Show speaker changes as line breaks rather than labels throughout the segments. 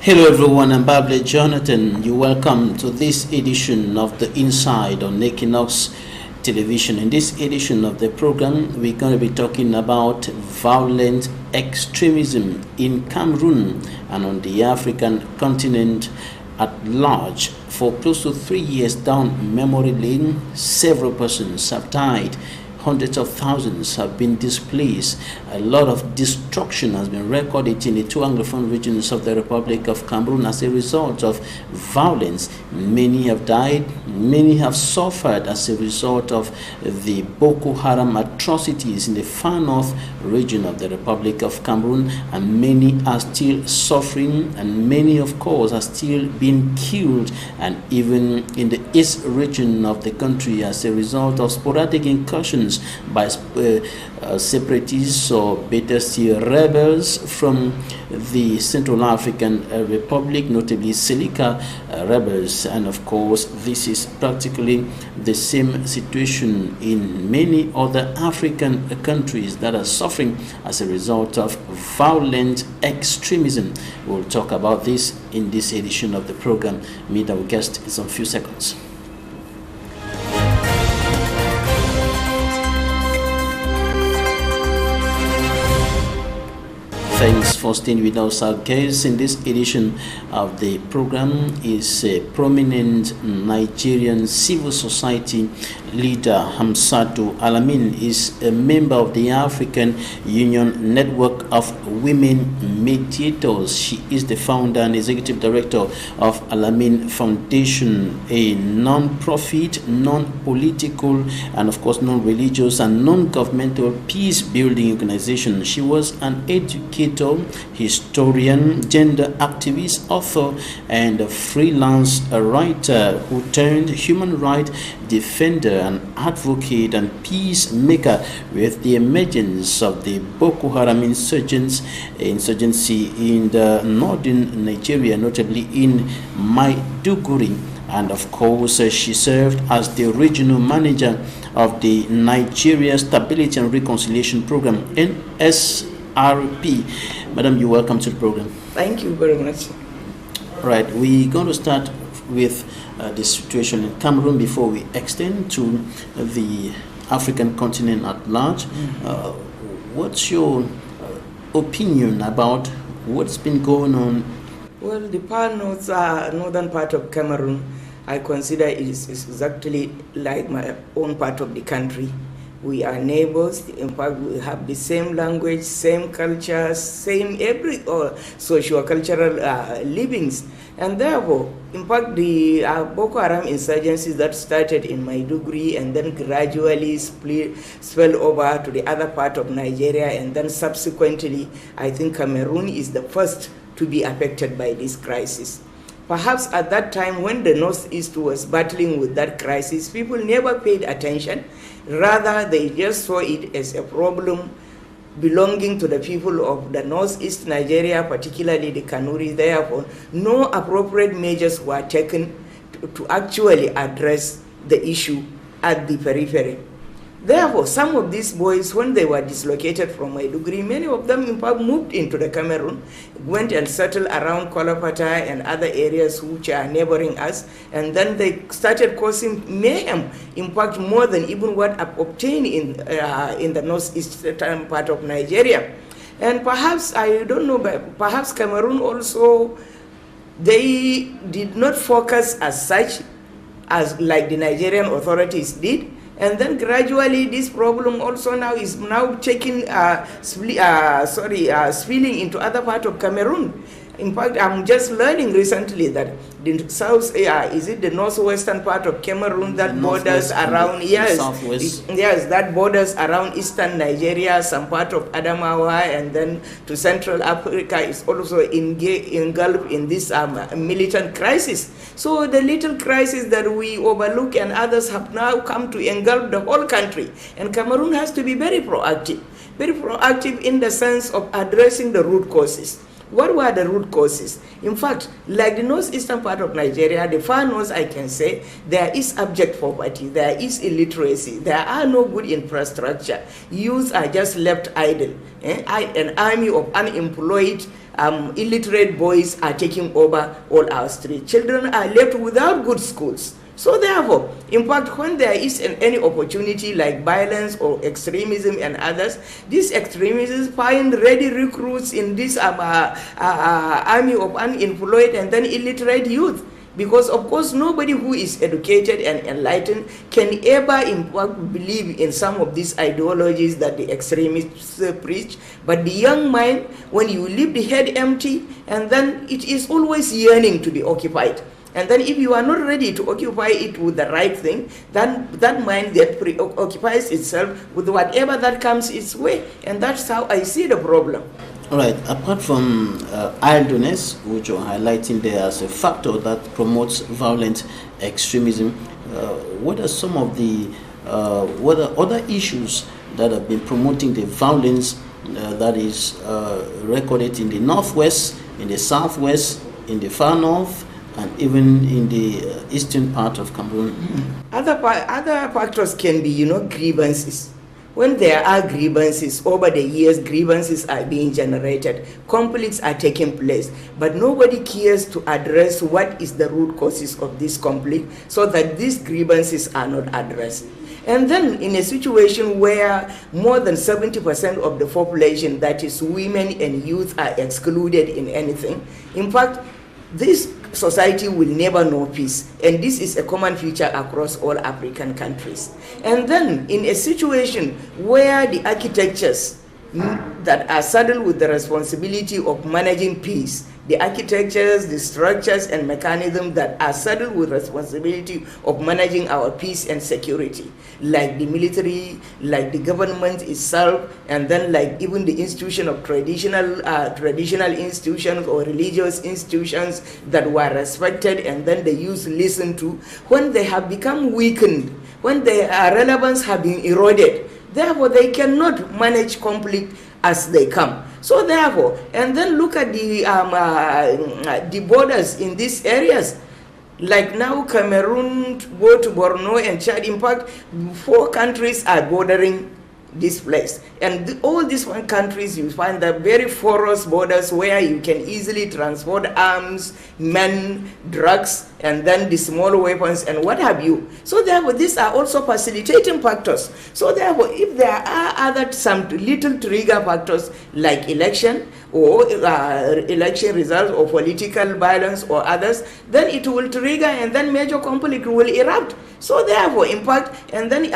Hello everyone, I'm Bable Jonathan. You're welcome to this edition of the Inside on EQUINOXE television. In this edition of the program, we're going to be talking about violent extremism in Cameroon and on the African continent at large. For close to 3 years down memory lane, several persons have died. Hundreds of thousands have been displaced. A lot of destruction has been recorded in the two Anglophone regions of the Republic of Cameroon as a result of violence. Many have died, many have suffered as a result of the Boko Haram atrocities in the far north region of the Republic of Cameroon, and many are still suffering, and many of course are still being killed, and even in the east region of the country as a result of sporadic incursions by separatists or better still rebels from the Central African Republic, notably Seleka rebels. And of course this is practically the same situation in many other African countries that are suffering as a result of violent extremism. We'll talk about this in this edition of the program. Meet our guest in some few seconds. Thanks for staying with us. Our guest in this edition of the program is a prominent Nigerian civil society leader. HAMSATU ALLAMIN is a member of the African Union Network of Women Mediators. She is the founder and executive director of ALLAMIN Foundation, a non-profit, non-political, and of course non-religious and non-governmental peace-building organization. She was an educator, historian, gender activist, author, and a freelance writer who turned human rights defender and advocate and peacemaker with the emergence of the Boko Haram insurgency in the northern Nigeria, notably in Maiduguri. And of course, she served as the regional manager of the Nigeria Stability and Reconciliation Program, NSRP. Madam, you're welcome to the program.
Thank you very much.
Right, we're going to start with the situation in Cameroon before we extend to the African continent at large. What's your opinion about what's been going on?
Well, the northern part of Cameroon, I consider is exactly like my own part of the country. We are neighbors. In fact, we have the same language, same culture, same socio-cultural livings. And therefore, in fact, the Boko Haram insurgencies that started in Maiduguri and then gradually spilled over to the other part of Nigeria, and then subsequently, I think Cameroon is the first to be affected by this crisis. Perhaps at that time when the Northeast was battling with that crisis, people never paid attention. Rather, they just saw it as a problem belonging to the people of the Northeast Nigeria, particularly the Kanuri. Therefore, no appropriate measures were taken to actually address the issue at the periphery. Therefore, some of these boys, when they were dislocated from Maiduguri, many of them in fact moved into the Cameroon, went and settled around Kolopata and other areas which are neighboring us, and then they started causing mayhem, in fact more than even what obtained in the northeastern part of Nigeria. And perhaps, I don't know, but perhaps Cameroon also, they did not focus as such as like the Nigerian authorities did. And then gradually this problem also now is taking spilling into other part of Cameroon. In fact, I'm just learning recently that the south, is it the northwestern part of Cameroon that borders around, that borders around eastern Nigeria, some part of Adamawa, and then to Central Africa is also engulfed in this militant crisis. So the little crisis that we overlook and others have now come to engulf the whole country. And Cameroon has to be very proactive in the sense of addressing the root causes. What were the root causes? In fact, like the northeastern part of Nigeria, the far north, I can say, there is abject poverty, there is illiteracy, there are no good infrastructure. Youth are just left idle. An army of unemployed illiterate boys are taking over all our streets. Children are left without good schools. So therefore, in fact, when there is any opportunity like violence or extremism and others, these extremists find ready recruits in this army of unemployed and then illiterate youth. Because of course nobody who is educated and enlightened can ever in fact believe in some of these ideologies that the extremists preach. But the young mind, when you leave the head empty, and then it is always yearning to be occupied. And then if you are not ready to occupy it with the right thing, then that mind that preoccupies itself with whatever that comes its way. And that's how I see the problem.
All right, apart from idleness, which you're highlighting there as a factor that promotes violent extremism, what are some of the what are other issues that have been promoting the violence that is recorded in the northwest, in the southwest, in the far north, and even in the eastern part of Cameroon?
Other factors can be, grievances. When there are grievances, over the years, grievances are being generated, conflicts are taking place, but nobody cares to address what is the root causes of this conflict so that these grievances are not addressed. And then in a situation where more than 70% of the population, that is women and youth, are excluded in anything, in fact, this society will never know peace, and this is a common feature across all African countries. And then in a situation where the architectures that are saddled with the responsibility of managing peace, the architectures, the structures and mechanisms that are saddled with responsibility of managing our peace and security, like the military, like the government itself, and then like even the institution of traditional institutions or religious institutions that were respected and then the youth listened to, when they have become weakened, when their relevance have been eroded, therefore they cannot manage conflict as they come. So therefore, and then look at the borders in these areas. Like now Cameroon, go to Borno and Chad. In fact, 4 countries are bordering this place. And all these 1 countries, you find the very porous borders where you can easily transport arms, men, drugs, and then the small weapons and what have you. So therefore, these are also facilitating factors. So therefore, if there are some little trigger factors like election or election results or political violence or others, then it will trigger and then major conflict will erupt. So therefore, in fact, and then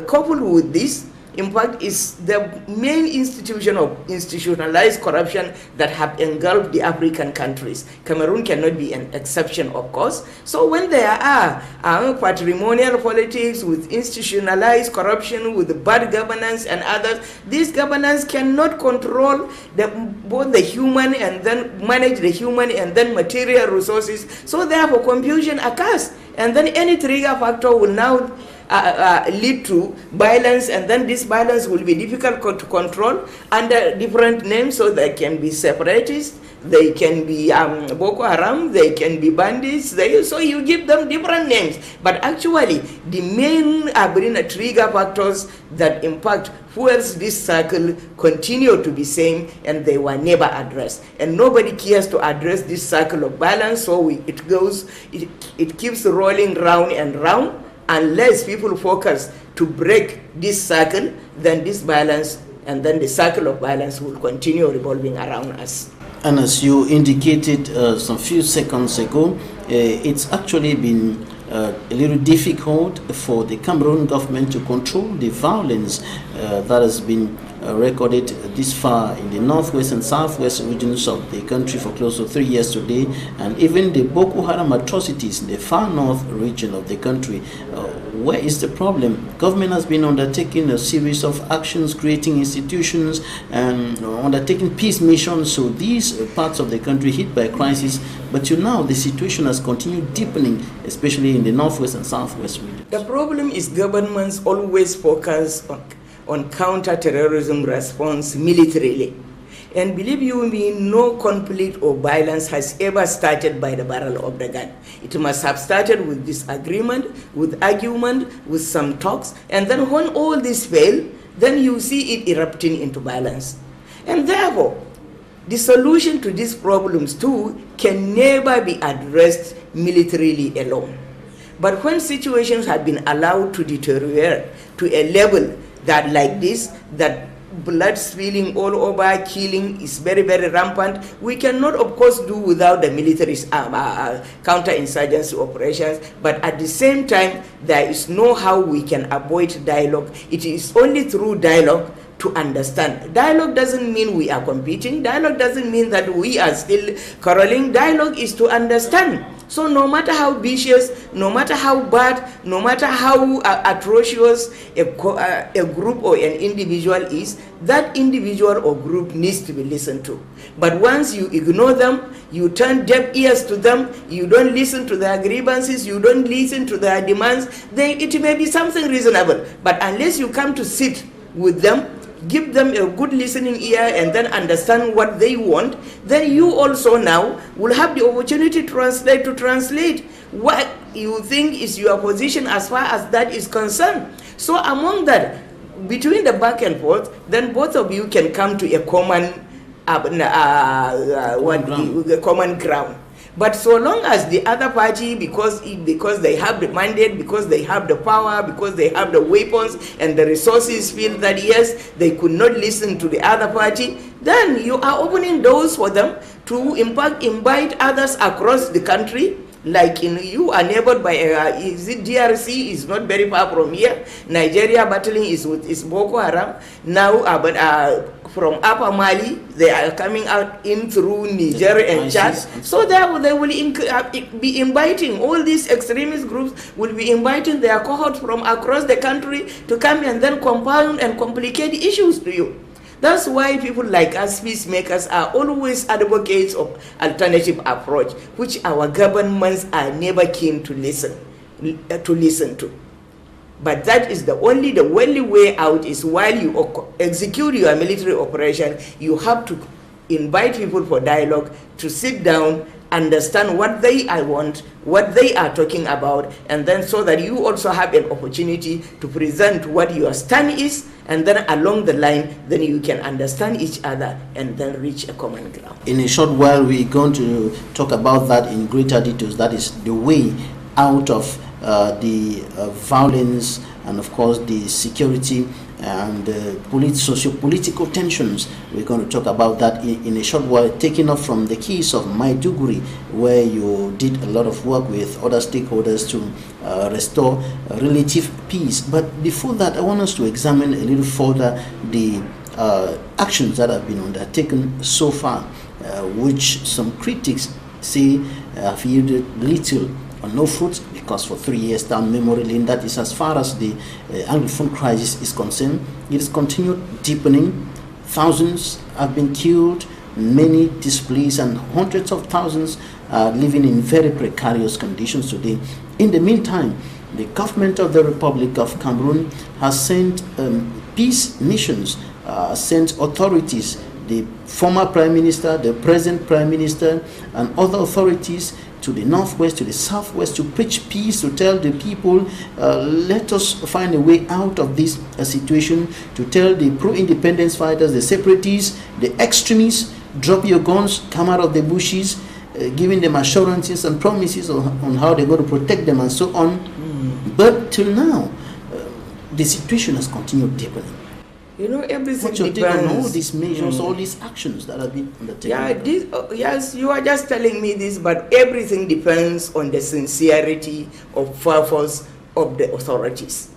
coupled with this, in fact, is the main institution of institutionalized corruption that have engulfed the African countries. Cameroon cannot be an exception, of course. So when there are patrimonial politics with institutionalized corruption, with bad governance and others, this governance cannot control both the human and then manage the human and then material resources. So therefore, confusion occurs. And then any trigger factor will now lead to violence, and then this violence will be difficult to control under different names. So they can be separatists, they can be Boko Haram, they can be bandits, so you give them different names. But actually, the main trigger factors that impact fuels this circle continue to be same, and they were never addressed. And nobody cares to address this circle of violence, so it keeps rolling round and round. Unless people focus to break this circle, then this violence and then the circle of violence will continue revolving around us.
And as you indicated some few seconds ago, it's actually been a little difficult for the Cameroon government to control the violence that has been recorded this far in the northwest and southwest regions of the country for close to 3 years today, and even the Boko Haram atrocities in the far north region of the country. Where is the problem? Government has been undertaking a series of actions, creating institutions and undertaking peace missions, so these parts of the country hit by crisis, but till now the situation has continued deepening, especially in the northwest and southwest regions.
The problem is governments always focus on counter-terrorism response militarily. And believe you me, no conflict or violence has ever started by the barrel of the gun. It must have started with disagreement, with argument, with some talks, and then when all this fail, then you see it erupting into violence. And therefore, The solution to these problems too can never be addressed militarily alone. But when situations have been allowed to deteriorate to a level that like this, that blood spilling all over, killing is very, very rampant, we cannot of course do without the military counter-insurgency operations, but at the same time there is no how we can avoid dialogue. It is only through dialogue to understand. Dialogue doesn't mean we are competing. Dialogue doesn't mean that we are still quarreling. Dialogue is to understand. So no matter how vicious, no matter how bad, no matter how atrocious a group or an individual is, that individual or group needs to be listened to. But once you ignore them, you turn deaf ears to them, you don't listen to their grievances, you don't listen to their demands, then it may be something reasonable. But unless you come to sit with them, give them a good listening ear and then understand what they want, then you also now will have the opportunity to translate what you think is your position as far as that is concerned. So among that, between the back and forth, then both of you can come to a common common ground. But so long as the other party, because they have the mandate, because they have the power, because they have the weapons and the resources, feel that yes, they could not listen to the other party, then you are opening doors for them to invite others across the country. Like you are neighbored by is it DRC is not very far from here. Nigeria battling is Boko Haram now, but from Upper Mali they are coming out in through Niger and Chad. So they will be inviting all these extremist groups, will be inviting their cohorts from across the country to come and then compound and complicate issues to you. That's why people like us, peacemakers, are always advocates of alternative approach, which our governments are never keen to listen to. But that is the only way out is while you execute your military operation, you have to invite people for dialogue, to sit down, understand what they want, what they are talking about, and then so that you also have an opportunity to present what your stand is, and then along the line, then you can understand each other and then reach a common ground.
In a short while, we're going to talk about that in greater details. That is the way out of the violence and, of course, the security and socio-political tensions. We're going to talk about that in a short while, taking off from the case of Maiduguri, where you did a lot of work with other stakeholders to restore relative peace. But before that, I want us to examine a little further the actions that have been undertaken so far, which some critics say have yielded little or no fruit, because for 3 years down memory lane, that is as far as the Anglophone crisis is concerned, it is continued deepening. Thousands have been killed, many displaced, and hundreds of thousands are living in very precarious conditions today. In the meantime, the government of the Republic of Cameroon has sent peace missions, sent authorities, the former Prime Minister, the present Prime Minister, and other authorities to the northwest, to the southwest, to preach peace, to tell the people, let us find a way out of this situation, to tell the pro-independence fighters, the separatists, the extremists, drop your guns, come out of the bushes, giving them assurances and promises on how they're going to protect them and so on. But till now, the situation has continued deepening.
You know, everything
What's your
depends.
take on all these measures, all these actions that have been undertaken?
Yeah, yes, you are just telling me this, but everything depends on the sincerity of purpose of the authorities.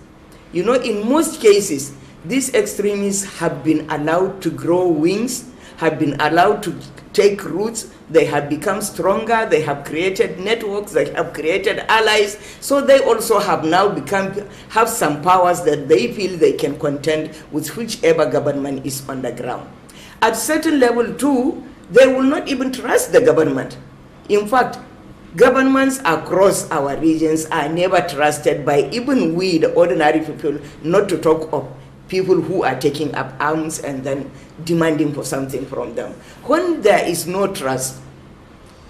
You know, in most cases, these extremists have been allowed to grow wings, have been allowed to take roots, they have become stronger, they have created networks, they have created allies, so they also have now have some powers that they feel they can contend with whichever government is on the ground. At certain level too, they will not even trust the government. In fact, governments across our regions are never trusted by even we, the ordinary people, not to talk of people who are taking up arms and then demanding for something from them. When there is no trust,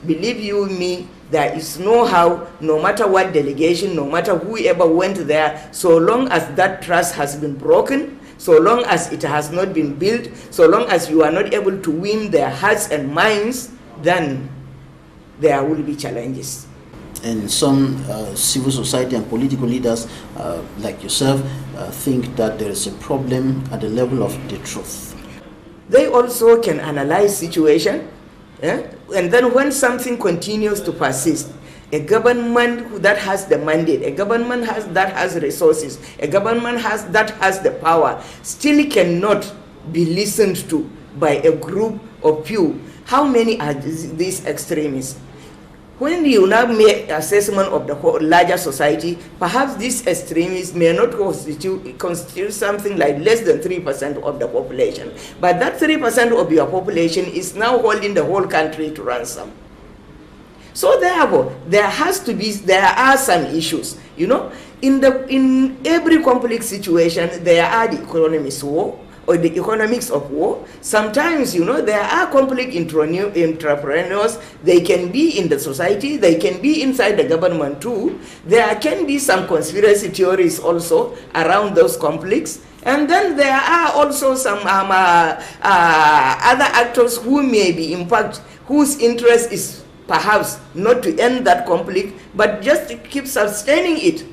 believe you me, there is no how, no matter what delegation, no matter whoever went there, so long as that trust has been broken, so long as it has not been built, so long as you are not able to win their hearts and minds, then there will be challenges.
And some civil society and political leaders like yourself think that there is a problem at the level of the truth.
They also can analyze situation, and then when something continues to persist, a government that has the mandate, a government that has resources, a government that has the power, still cannot be listened to by a group of few. How many are these extremists? When you now make assessment of the whole larger society, perhaps these extremists may not constitute something like less than 3% of the population. But that 3% of your population is now holding the whole country to ransom. So therefore, there are some issues. You know, in every complex situation, there are the economics war, or the economics of war. Sometimes, you know, there are conflict entrepreneurs. They can be in the society, they can be inside the government too. There can be some conspiracy theories also around those conflicts. And then there are also some other actors who may be in fact, whose interest is perhaps not to end that conflict, but just to keep sustaining it.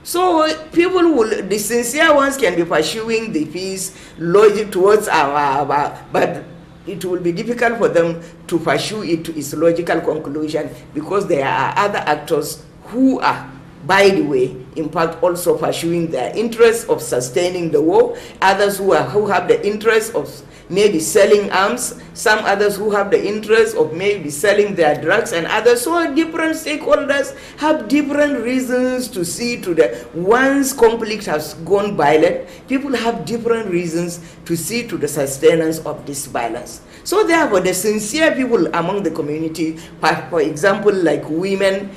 So the sincere ones can be pursuing the peace logic towards but it will be difficult for them to pursue it to its logical conclusion, because there are other actors who are, by the way, in fact, also pursuing their interest of sustaining the war, others who have the interest of maybe selling arms, some others who have the interest of maybe selling their drugs, and others. So different stakeholders have different reasons to see to the, once conflict has gone violent, people have different reasons to see to the sustenance of this violence. So therefore, the sincere people among the community, for example, like women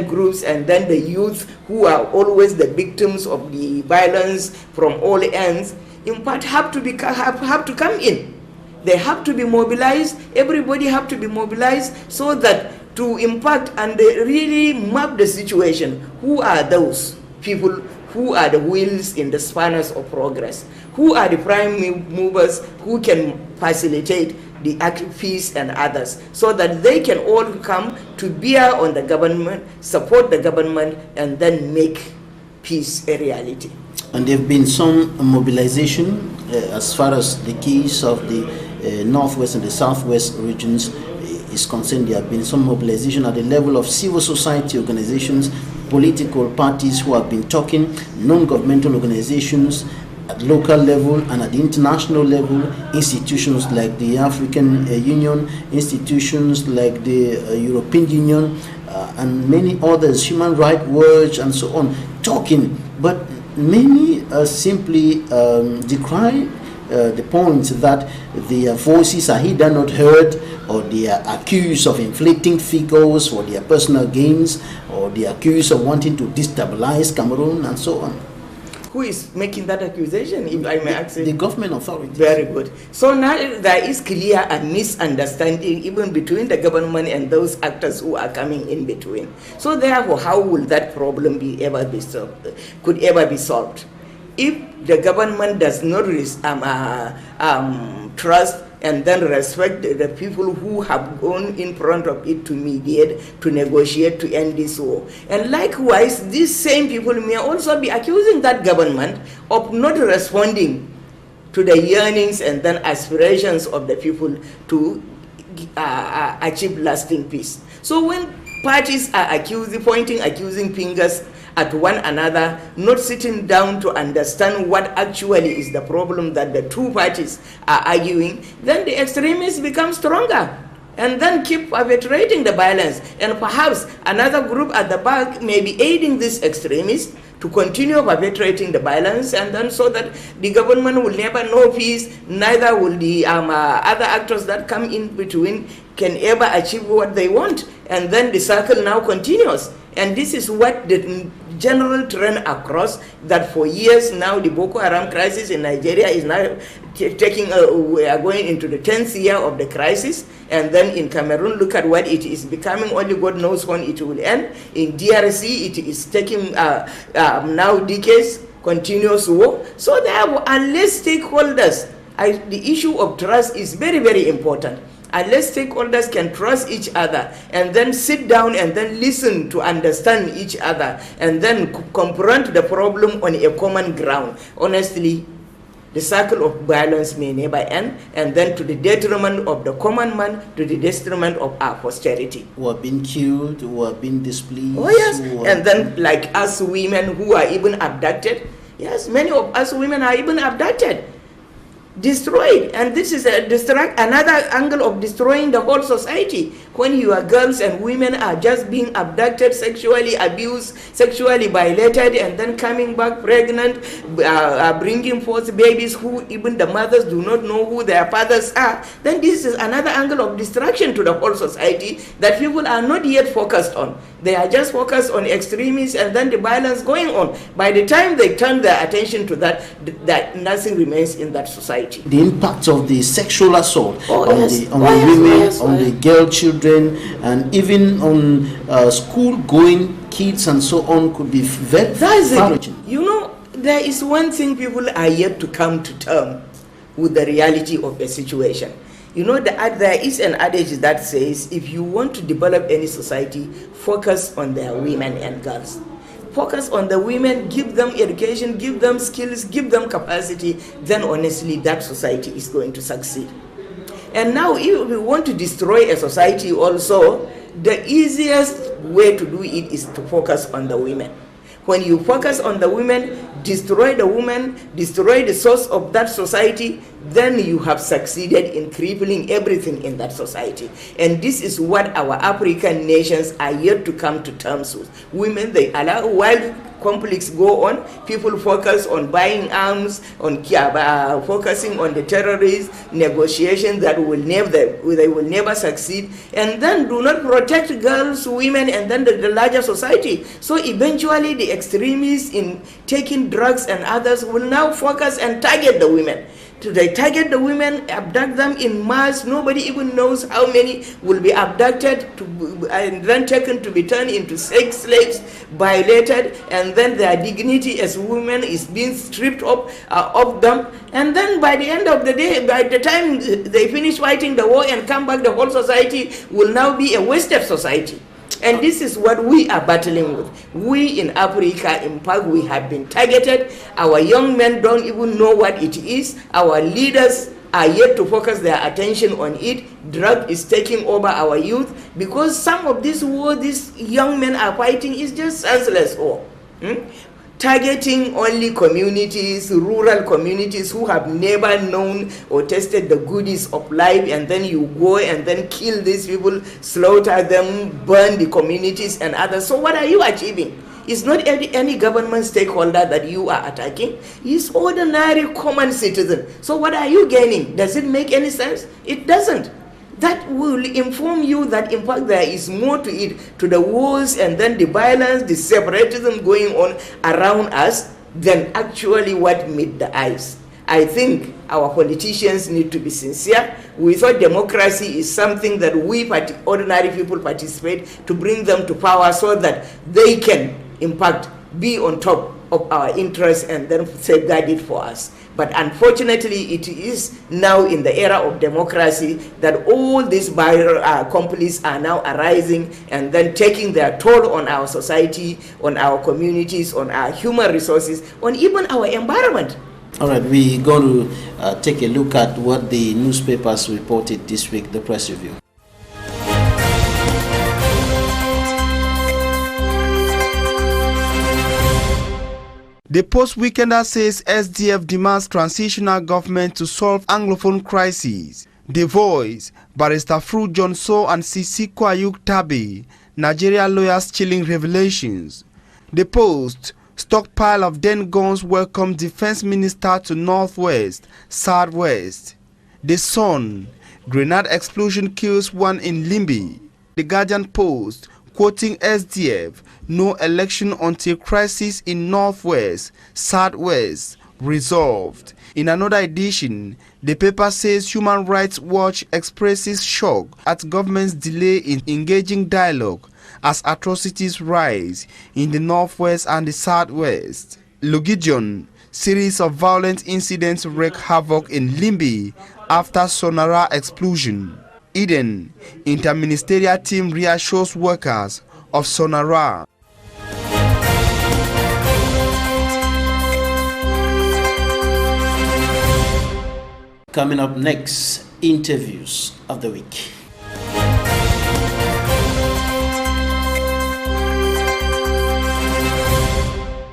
groups, and then the youth who are always the victims of the violence from all ends, in fact, have to come in. They have to be mobilized. Everybody have to be mobilized, so that to impact and really map the situation. Who are those people? Who are the wheels in the spanners of progress? Who are the prime movers who can facilitate the peace and others, so that they can all come to bear on the government, support the government, and then make peace a reality.
And there have been some mobilization as far as the case of the northwest and the southwest regions is concerned. There have been some mobilization at the level of civil society organizations, political parties who have been talking, non-governmental organizations at local level and at the international level, institutions like the African Union, institutions like the European Union, and many others, Human Rights Watch and so on, talking. But many simply decry the point that their voices are either not heard, or they are accused of inflating figures for their personal gains, or they are accused of wanting to destabilize Cameroon and so on.
Who is making that accusation, if I may ask?
The government authorities.
Very good. So now there is clear a misunderstanding even between the government and those actors who are coming in between. So therefore, how will that problem could ever be solved? If the government does not trust and then respect the people who have gone in front of it to mediate, to negotiate, to end this war. And likewise, these same people may also be accusing that government of not responding to the yearnings and then aspirations of the people to achieve lasting peace. So when parties are accusing fingers at one another, not sitting down to understand what actually is the problem that the two parties are arguing, then the extremists become stronger and then keep perpetrating the violence. And perhaps another group at the back may be aiding these extremists to continue perpetrating the violence, and then so that the government will never know peace, neither will the other actors that come in between can ever achieve what they want. And then the circle now continues. And this is what the general trend across, that for years now the Boko Haram crisis in Nigeria is now we are going into the 10th year of the crisis. And then in Cameroon, look at what it is becoming. Only God knows when it will end. In DRC, it is taking now decades. continuous war. So therefore, unless stakeholders, the issue of trust is very, very important. Unless stakeholders can trust each other and then sit down and then listen to understand each other and then confront the problem on a common ground, honestly, the cycle of violence may never end, and then to the detriment of the common man, to the detriment of our posterity.
Who have been killed, who have been displeased.
Oh yes, and then like us women who are even abducted. Yes, many of us women are even abducted, destroyed, and this is another angle of destroying the whole society. When your girls and women are just being abducted, sexually abused, sexually violated, and then coming back pregnant, bringing forth babies who even the mothers do not know who their fathers are, then this is another angle of destruction to the whole society that people are not yet focused on. They are just focused on extremists and then the violence going on. By the time they turn their attention to that, that nothing remains in that society.
The impact of the sexual assault on the women, on the girl children, and even on school-going kids and so on could be very damaging.
You know, there is one thing people are yet to come to terms with the reality of the situation. You know, there is an adage that says, if you want to develop any society, focus on their women and girls. Focus on the women, give them education, give them skills, give them capacity, then honestly that society is going to succeed. And now if we want to destroy a society also, the easiest way to do it is to focus on the women. When you focus on the women, destroy the woman, destroy the source of that society, then you have succeeded in crippling everything in that society. And this is what our African nations are yet to come to terms with. Women, they allow, while conflicts go on, people focus on buying arms, on focusing on the terrorist negotiations that will never succeed, and then do not protect girls, women, and then the larger society. So eventually the extremists in taking drugs and others will now focus and target the women. They target the women, abduct them in mass. Nobody even knows how many will be abducted and then taken to be turned into sex slaves, violated, and then their dignity as women is being stripped of them. And then by the end of the day, by the time they finish fighting the war and come back, the whole society will now be a wasted society. And this is what we are battling with. We in Africa, in fact, we have been targeted. Our young men don't even know what it is. Our leaders are yet to focus their attention on it. Drug is taking over our youth because some of this war these young men are fighting is just senseless war. Targeting only communities, rural communities who have never known or tasted the goodies of life, and then you go and then kill these people, slaughter them, burn the communities and others. So what are you achieving? It's not any government stakeholder that you are attacking. It's ordinary common citizen. So what are you gaining? Does it make any sense? It doesn't. That will inform you that in fact there is more to it, to the wars and then the violence, the separatism going on around us than actually what meet the eyes. I think our politicians need to be sincere. We thought democracy is something that we ordinary people participate to bring them to power so that they can in fact be on top of our interests and then safeguard it for us. But unfortunately, it is now in the era of democracy that all these companies are now arising and then taking their toll on our society, on our communities, on our human resources, on even our environment.
All right, we're going to take a look at what the newspapers reported this week, the press review.
The Post-Weekender says SDF demands transitional government to solve Anglophone crisis. The Voice, Barrister Fru Johnson and Sisi Kwayuk Tabi, Nigeria lawyers chilling revelations. The Post, stockpile of den guns welcome Defense Minister to Northwest, Southwest. The Sun, grenade explosion kills one in Limbi. The Guardian Post, quoting SDF, no election until crisis in Northwest, Southwest resolved. In another edition, the paper says Human Rights Watch expresses shock at government's delay in engaging dialogue as atrocities rise in the Northwest and the Southwest. Lugidion, series of violent incidents wreak havoc in Limbi after Sonara explosion. Eden, interministerial team reassures workers of Sonara.
Coming up next, interviews of the week.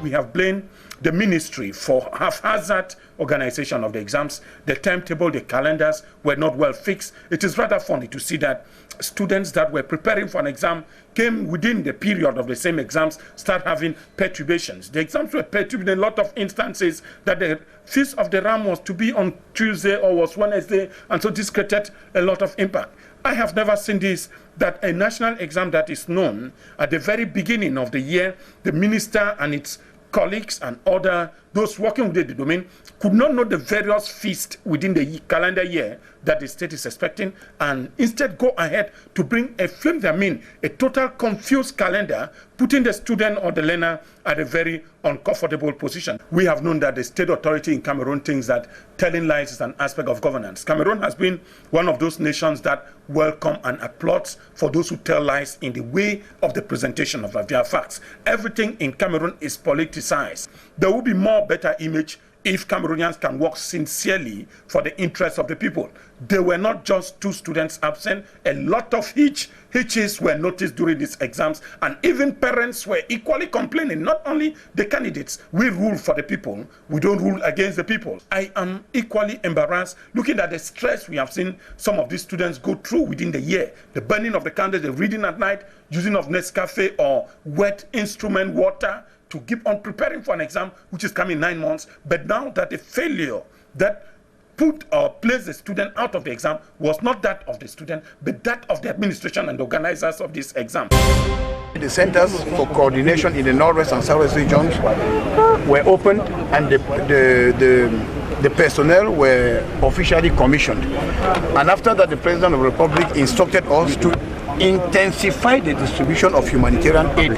We have blamed the ministry for haphazard organization of the exams. The timetable, the calendars were not well fixed. It is rather funny to see that students that were preparing for an exam came within the period of the same exams, start having perturbations. The exams were perturbed in a lot of instances that the Feast of the Ram was to be on Tuesday or was Wednesday, and so this created a lot of impact. I have never seen this, that a national exam that is known at the very beginning of the year, the minister and its colleagues and those working within the domain could not know the various feasts within the calendar year that the state is expecting, and instead go ahead to bring a total confused calendar, putting the student or the learner at a very uncomfortable position. We have known that the state authority in Cameroon thinks that telling lies is an aspect of governance. Cameroon has been one of those nations that welcome and applauds for those who tell lies in the way of the presentation of their facts. Everything in Cameroon is politicized. There will be more better image if Cameroonians can work sincerely for the interests of the people. There were not just 2 students absent. A lot of hitches were noticed during these exams, and even parents were equally complaining. Not only the candidates, we rule for the people, we don't rule against the people. I am equally embarrassed looking at the stress we have seen some of these students go through within the year. The burning of the candles, the reading at night, using of Nescafe or wet instrument water, to keep on preparing for an exam which is coming 9 months. But now that the failure that put or placed the student out of the exam was not that of the student, but that of the administration and the organizers of this exam.
The centers for coordination in the Northwest and Southwest regions were opened, and the personnel were officially commissioned. And after that, the President of the Republic instructed us to intensify the distribution of humanitarian aid.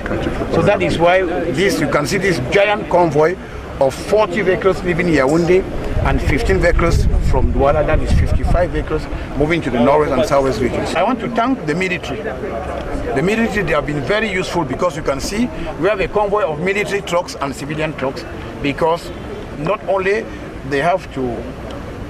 So that is why you can see this giant convoy of 40 vehicles leaving Yaoundé and 15 vehicles from Douala, that is 55 vehicles moving to the Northwest and Southwest regions. I want to thank the military. The military, they have been very useful, because you can see we have a convoy of military trucks and civilian trucks, because not only they have to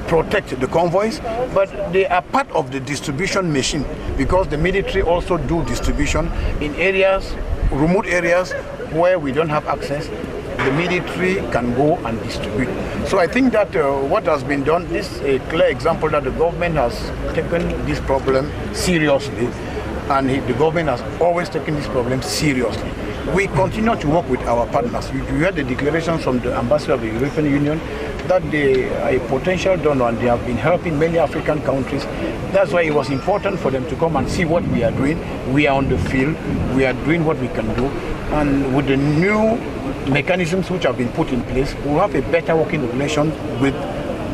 protect the convoys, but they are part of the distribution machine, because the military also do distribution in areas, remote areas where we don't have access. The military can go and distribute. So I think that what has been done is a clear example that the government has taken this problem seriously, and the government has always taken this problem seriously. We continue to work with our partners. You heard the declaration from the ambassador of the European Union that they are a potential donor, and they have been helping many African countries. That's why it was important for them to come and see what we are doing. We are on the field, we are doing what we can do, and with the new mechanisms which have been put in place, we'll have a better working relation with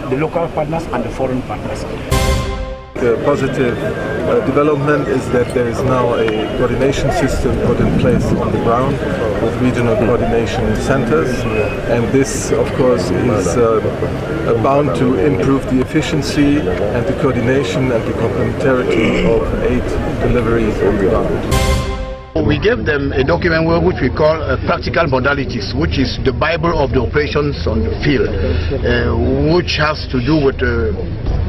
the local partners and the foreign partners.
The positive development is that there is now a coordination system put in place on the ground with regional coordination centers, and this of course is bound to improve the efficiency and the coordination and the complementarity of aid deliveries on the ground.
We gave them a document which we call practical modalities, which is the Bible of the operations on the field, which has to do with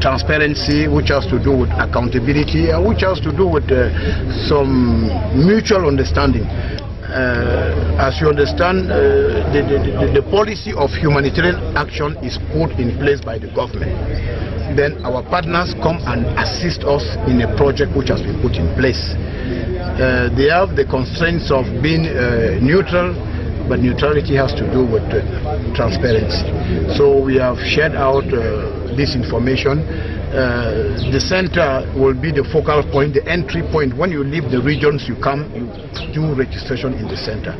transparency, which has to do with accountability, and which has to do with some mutual understanding. As you understand, the policy of humanitarian action is put in place by the government. Then our partners come and assist us in a project which has been put in place. They have the constraints of being neutral, but neutrality has to do with transparency. So we have shared out this information. The center will be the focal point, the entry point. When you leave the regions, you come, you do registration in the center.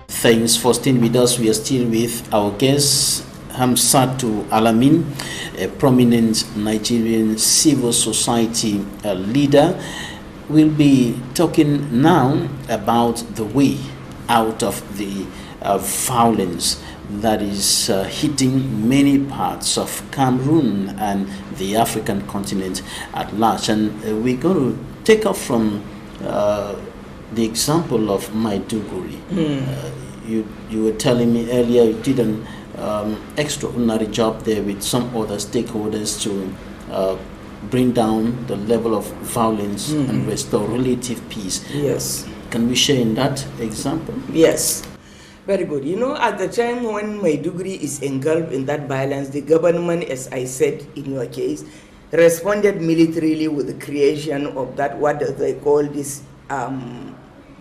Thanks for staying with us. We are still with our guest, HAMSATU ALLAMIN, a prominent Nigerian civil society leader. We'll be talking now about the way out of the violence that is hitting many parts of Cameroon and the African continent at large. And we're going to take off from the example of Maiduguri. You were telling me earlier you did an extraordinary job there with some other stakeholders to bring down the level of violence and restore relative peace.
Yes.
Can we share in that example?
Yes. Very good. You know, at the time when Maiduguri is engulfed in that violence, the government, as I said in your case, responded militarily with the creation of that, what they call this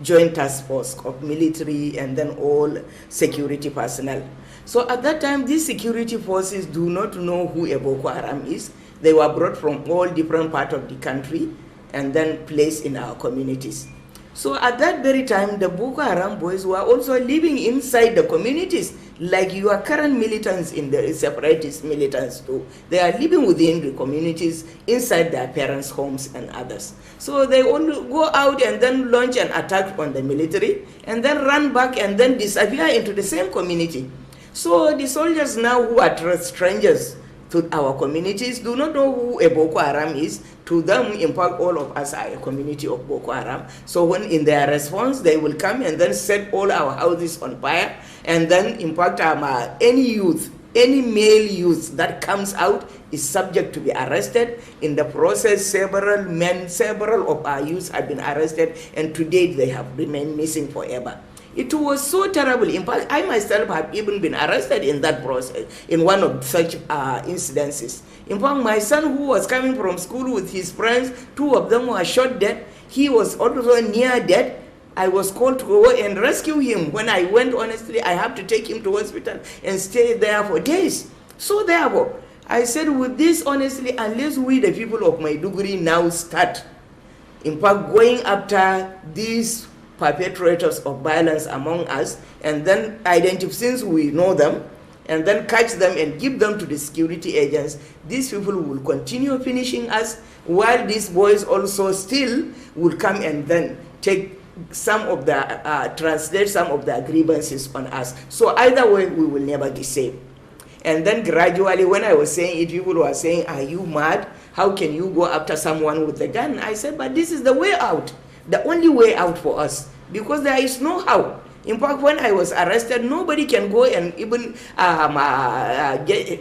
joint task force of military and then all security personnel. So at that time, these security forces do not know who a Boko Haram is. They were brought from all different parts of the country and then placed in our communities. So at that very time, the Boko Haram boys were also living inside the communities, like your current militants in the separatist militants too. They are living within the communities, inside their parents' homes and others. So they only go out and then launch an attack on the military, and then run back and then disappear into the same community. So the soldiers now who are strangers to our communities do not know who a Boko Haram is. To them, in fact, all of us are a community of Boko Haram. So when in their response, they will come and then set all our houses on fire. And then, in fact, any youth, any male youth that comes out is subject to be arrested. In the process, several of our youths have been arrested, and to date, they have remained missing forever. It was so terrible. In fact, I myself have even been arrested in that process, in one of such incidences. In fact, my son, who was coming from school with his friends, 2 of them were shot dead. He was also near death. I was called to go and rescue him. When I went, honestly, I have to take him to hospital and stay there for days. So therefore, I said, with this, honestly, unless we, the people of Maiduguri, now start, in fact, going after these perpetrators of violence among us, and then identify, since we know them, and then catch them and give them to the security agents, these people will continue finishing us, while these boys also still will come and then take some of the, translate some of the grievances on us. So either way, we will never be safe. And then gradually, when I was saying it, people were saying, are you mad? How can you go after someone with a gun? I said, but this is the way out. The only way out for us, because there is no how. In fact, when I was arrested, nobody can go and even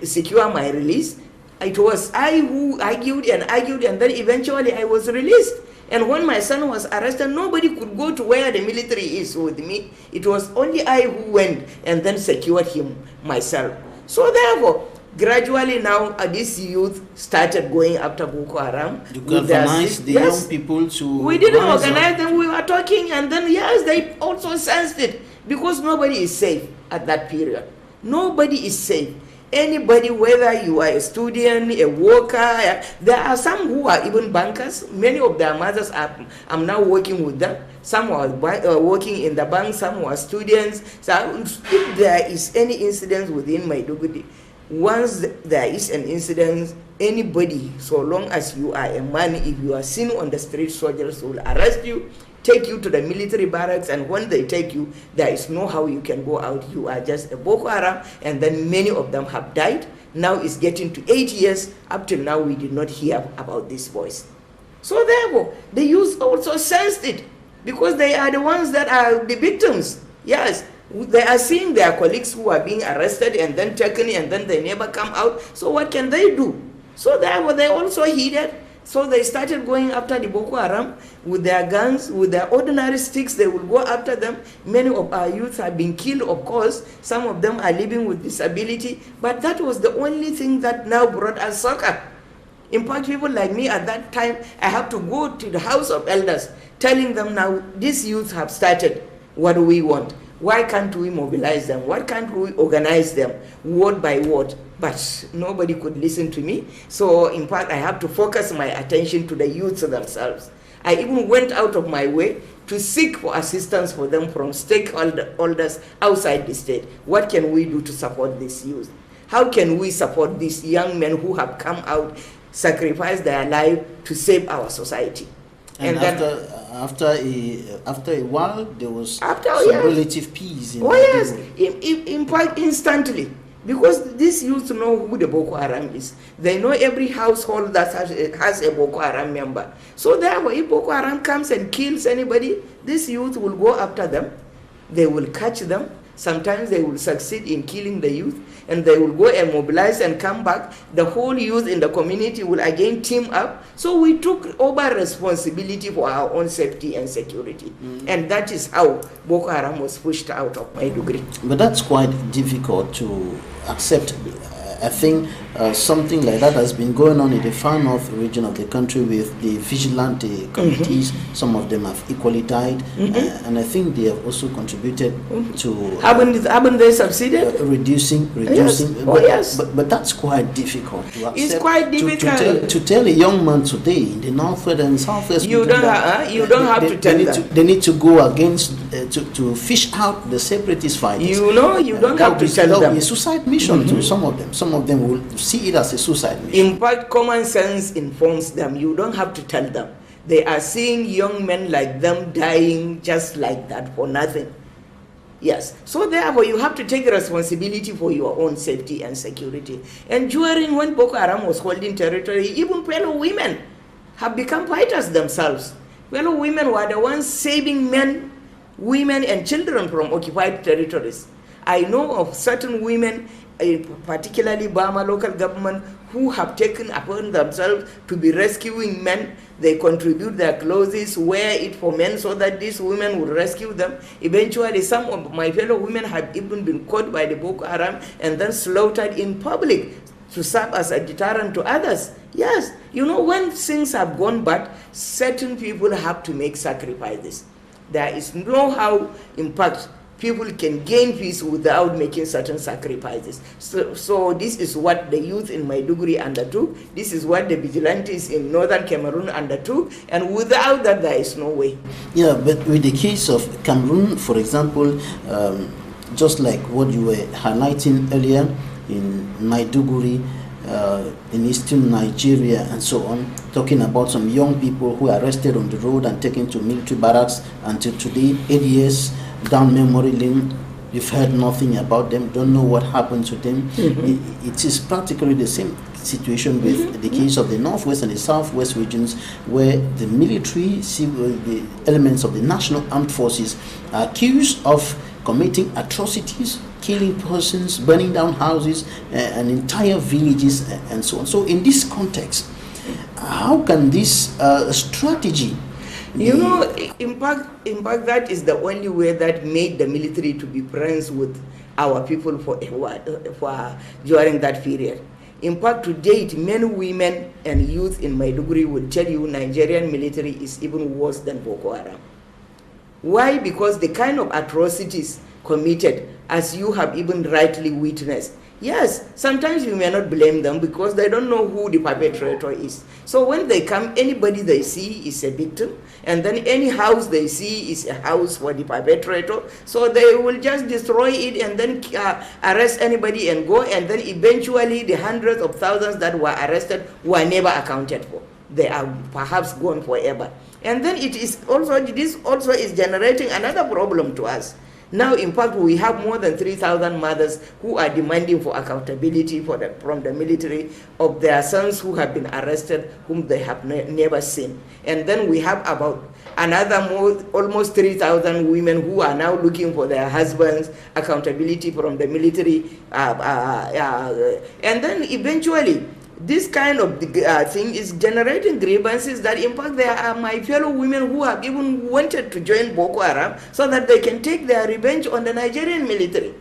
secure my release. It was I who argued, and then eventually I was released. And when my son was arrested, nobody could go to where the military is with me. It was only I who went and then secured him myself. So therefore, gradually now, this youth started going after Boko Haram.
You galvanized the young people to...
We didn't organize them, we were talking, and then yes, they also sensed it. Because nobody is safe at that period. Nobody is safe. Anybody, whether you are a student, a worker, there are some who are even bankers. Many of their mothers I'm now working with them. Some are working in the bank, some were students. So if there is any incident within Maiduguri, once there is an incident, anybody, so long as you are a man, if you are seen on the street, soldiers will arrest you, take you to the military barracks, and when they take you, there is no how you can go out. You are just a Boko Haram, and then many of them have died. Now it's getting to 8 years. Up till now, we did not hear about these boys. So therefore, the youth also sensed it, because they are the ones that are the victims. Yes, they are seeing their colleagues who are being arrested and then taken, and then they never come out. So what can they do? So therefore, they also heeded. So they started going after the Boko Haram with their guns, with their ordinary sticks. They will go after them. Many of our youth have been killed, of course. Some of them are living with disability. But that was the only thing that now brought us soccer. In fact, people like me at that time, I have to go to the House of Elders, telling them now, these youth have started. What do we want? Why can't we mobilize them? Why can't we organize them word by word? But nobody could listen to me. So in fact, I have to focus my attention to the youths themselves. I even went out of my way to seek for assistance for them from stakeholders outside the state. What can we do to support these youth? How can we support these young men who have come out, sacrificed their life to save our society?
And
then
after a while, there was some
yes.
relative peace.
Yes, in fact, instantly. Because these youths know who the Boko Haram is. They know every household that has a Boko Haram member. So therefore, if Boko Haram comes and kills anybody, this youth will go after them. They will catch them. Sometimes they will succeed in killing the youth, and they will go and mobilize and come back. The whole youth in the community will again team up. So we took over responsibility for our own safety and security. And that is how Boko Haram was pushed out of Maiduguri.
But that's quite difficult to accept. I think something like that has been going on in the far north region of the country with the vigilante committees. Some of them have equally died, and I think they have also contributed to
haven't they succeeded?
Reducing.
Yes.
But that's quite difficult to accept.
It's quite difficult
to tell a young man today in the northwest and southwest.
You don't have to tell them.
They need to go against to fish out the separatist fighters.
You don't have to tell them.
That will be a suicide mission to some of them. Some of them will see it as a suicide mission.
In fact, common sense informs them. You don't have to tell them. They are seeing young men like them dying just like that for nothing. Yes. So therefore, you have to take responsibility for your own safety and security. And during when Boko Haram was holding territory, even fellow women have become fighters themselves. Fellow women were the ones saving men, women, and children from occupied territories. I know of certain women, particularly Burma local government, who have taken upon themselves to be rescuing men. They contribute their clothes, wear it for men so that these women will rescue them. Eventually, some of my fellow women have even been caught by the Boko Haram and then slaughtered in public to serve as a deterrent to others. Yes, when things have gone bad, certain people have to make sacrifices. There is no how, in fact, people can gain peace without making certain sacrifices. So this is what the youth in Maiduguri undertook. This is what the vigilantes in northern Cameroon undertook. And without that, there is no way.
Yeah, but with the case of Cameroon, for example, just like what you were highlighting earlier in Maiduguri, in eastern Nigeria and so on, talking about some young people who are arrested on the road and taken to military barracks until today, 8 years down memory lane. You've heard nothing about them, don't know what happened to them. It is practically the same situation with the case of the northwest and the southwest regions, where the military, the elements of the national armed forces are accused of committing atrocities, killing persons, burning down houses and entire villages and so on. So in this context, how can this strategy
in fact, that is the only way that made the military to be friends with our people for during that period. In fact, to date, men, women, and youth in Maiduguri will tell you Nigerian military is even worse than Boko Haram. Why? Because the kind of atrocities committed, as you have even rightly witnessed. Yes, sometimes you may not blame them because they don't know who the perpetrator is. So when they come, anybody they see is a victim, and then any house they see is a house for the perpetrator. So they will just destroy it and then arrest anybody and go, and then eventually the hundreds of thousands that were arrested were never accounted for. They are perhaps gone forever. And then this also is generating another problem to us. Now, in fact, we have more than 3,000 mothers who are demanding for accountability from the military of their sons who have been arrested, whom they have never seen. And then we have about another almost 3,000 women who are now looking for their husbands, accountability from the military. And then eventually, this kind of thing is generating grievances that, in fact, there are my fellow women who have even wanted to join Boko Haram so that they can take their revenge on the Nigerian military.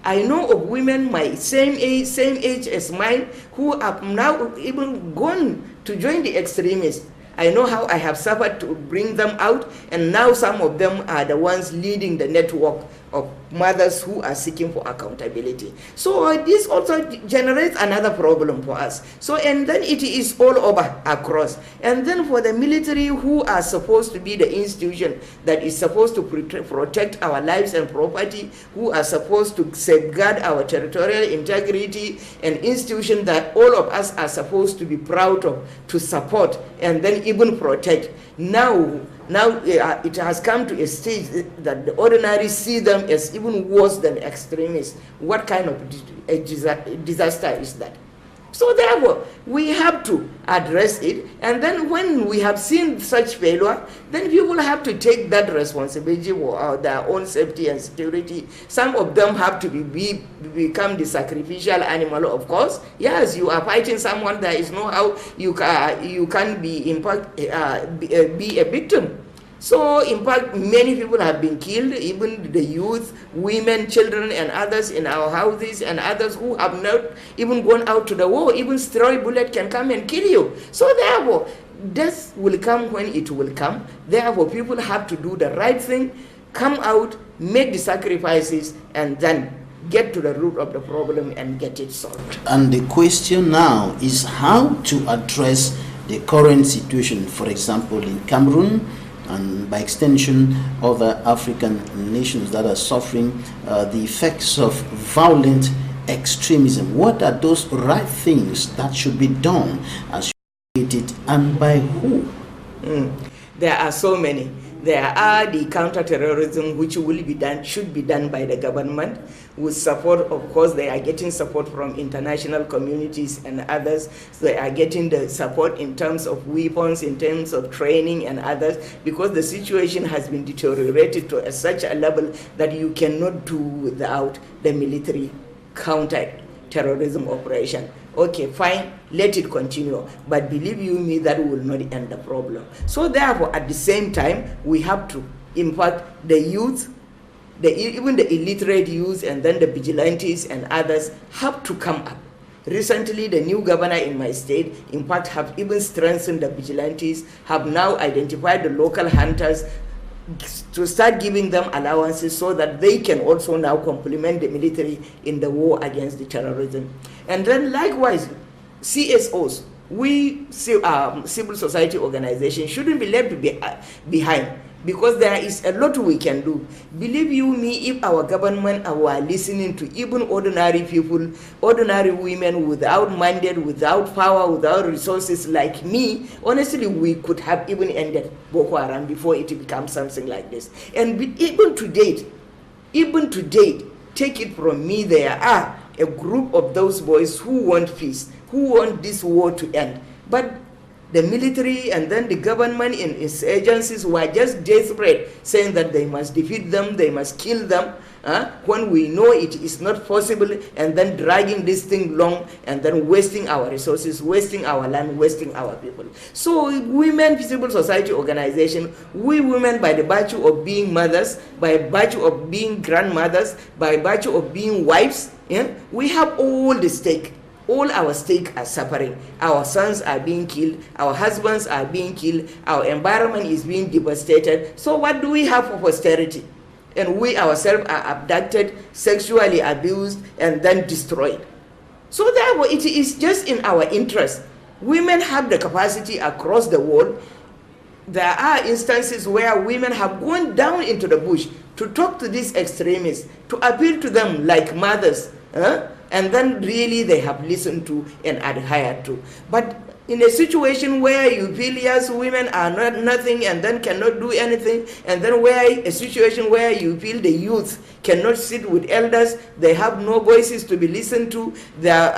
I know of women my same age as mine who have now even gone to join the extremists. I know how I have suffered to bring them out, and now some of them are the ones leading the network of mothers who are seeking for accountability. So this also generates another problem for us. So, and then it is all over across. And then for the military, who are supposed to be the institution that is supposed to protect our lives and property, who are supposed to safeguard our territorial integrity, an institution that all of us are supposed to be proud of, to support, and then even protect. Now it has come to a stage that the ordinary see them as even worse than extremists. What kind of a disaster is that? So therefore, we have to address it, and then when we have seen such failure, then people have to take that responsibility for their own safety and security. Some of them have to become the sacrificial animal, of course. Yes, you are fighting someone, there is no how you can be a victim. So, in fact, many people have been killed, even the youth, women, children, and others in our houses, and others who have not even gone out to the war. Even stray bullet can come and kill you. So, therefore, death will come when it will come. Therefore, people have to do the right thing, come out, make the sacrifices, and then get to the root of the problem and get it solved.
And the question now is how to address the current situation, for example, in Cameroon, and by extension other African nations that are suffering the effects of violent extremism. What are those right things that should be done as stated, and by who?
There are so many. There are the counter-terrorism which will be done, should be done by the government with support. Of course, they are getting support from international communities and others. So they are getting the support in terms of weapons, in terms of training and others, because the situation has been deteriorated to such a level that you cannot do without the military counter-terrorism operation. Okay, fine, let it continue. But believe you me, that will not end the problem. So therefore, at the same time, we have to impact the youth, even the illiterate youth, and then the vigilantes and others have to come up. Recently, the new governor in my state, in fact, have even strengthened the vigilantes, have now identified the local hunters to start giving them allowances so that they can also now complement the military in the war against the terrorism. And then likewise, CSOs, we civil society organizations shouldn't be left behind, because there is a lot we can do. Believe you me, if our government were listening to even ordinary people, ordinary women without mandate, without power, without resources like me, honestly, we could have even ended Boko Haram before it becomes something like this. And even to date, take it from me, there are a group of those boys who want peace, who want this war to end. But the military and then the government in its agencies were just desperate, saying that they must defeat them, they must kill them, when we know it is not possible, and then dragging this thing long, and then wasting our resources, wasting our land, wasting our people. So women, civil society organization, we women, by the virtue of being mothers, by virtue of being grandmothers, by virtue of being wives, we have all the stake. All our stake are suffering. Our sons are being killed, our husbands are being killed, our environment is being devastated. So what do we have for posterity? And we ourselves are abducted, sexually abused, and then destroyed. So therefore, it is just in our interest. Women have the capacity across the world. There are instances where women have gone down into the bush to talk to these extremists, to appeal to them like mothers, and then really they have listened to and adhered to. But in a situation where you feel, yes, women are not nothing and then cannot do anything, and then where a situation where you feel the youth cannot sit with elders, they have no voices to be listened to, their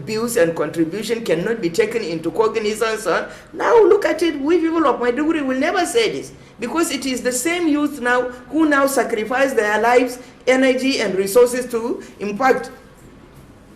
views and contribution cannot be taken into cognizance. Now look at it, we people of Maiduguri will never say this, because it is the same youth now who now sacrifice their lives, energy and resources to impact.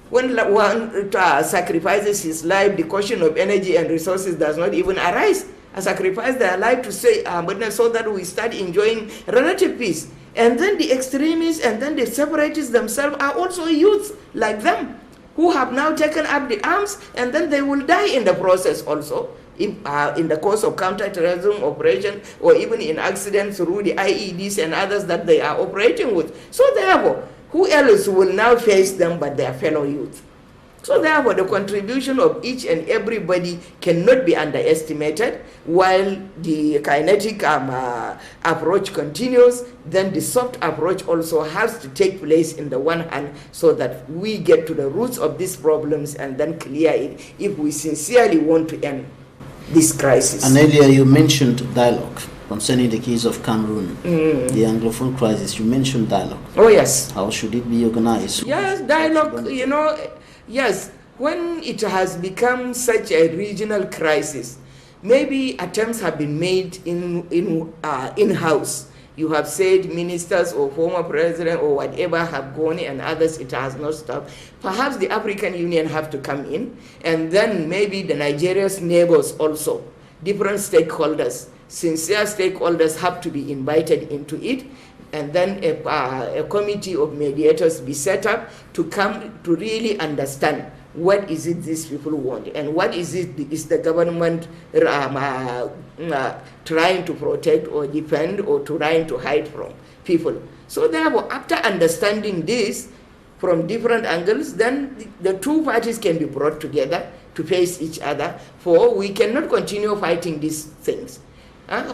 When one sacrifices his life, the question of energy and resources does not even arise. I sacrifice their life to say, but so that we start enjoying relative peace. And then the extremists and then the separatists themselves are also youth like them, who have now taken up the arms, and then they will die in the process also. if, in the course of counter-terrorism operation, or even in accidents through the IEDs and others that they are operating with. So therefore, who else will now face them but their fellow youth? So therefore, the contribution of each and everybody cannot be underestimated. While the kinetic approach continues, then the soft approach also has to take place in the one hand, so that we get to the roots of these problems and then clear it if we sincerely want to end this crisis.
And earlier you mentioned dialogue concerning the case of Cameroon, the Anglophone crisis. You mentioned dialogue.
Oh yes.
How should it be organized?
Yes, dialogue, you know, yes, when it has become such a regional crisis, maybe attempts have been made in-house. You have said ministers or former president or whatever have gone, and others it has not stopped. Perhaps the African Union have to come in, and then maybe the Nigeria's neighbors also, different stakeholders, sincere stakeholders have to be invited into it, and then a committee of mediators be set up to come to really understand what is it these people want, and what is the government trying to protect or defend or trying to hide from people. So therefore, after understanding this from different angles, then the two parties can be brought together to face each other, for we cannot continue fighting these things.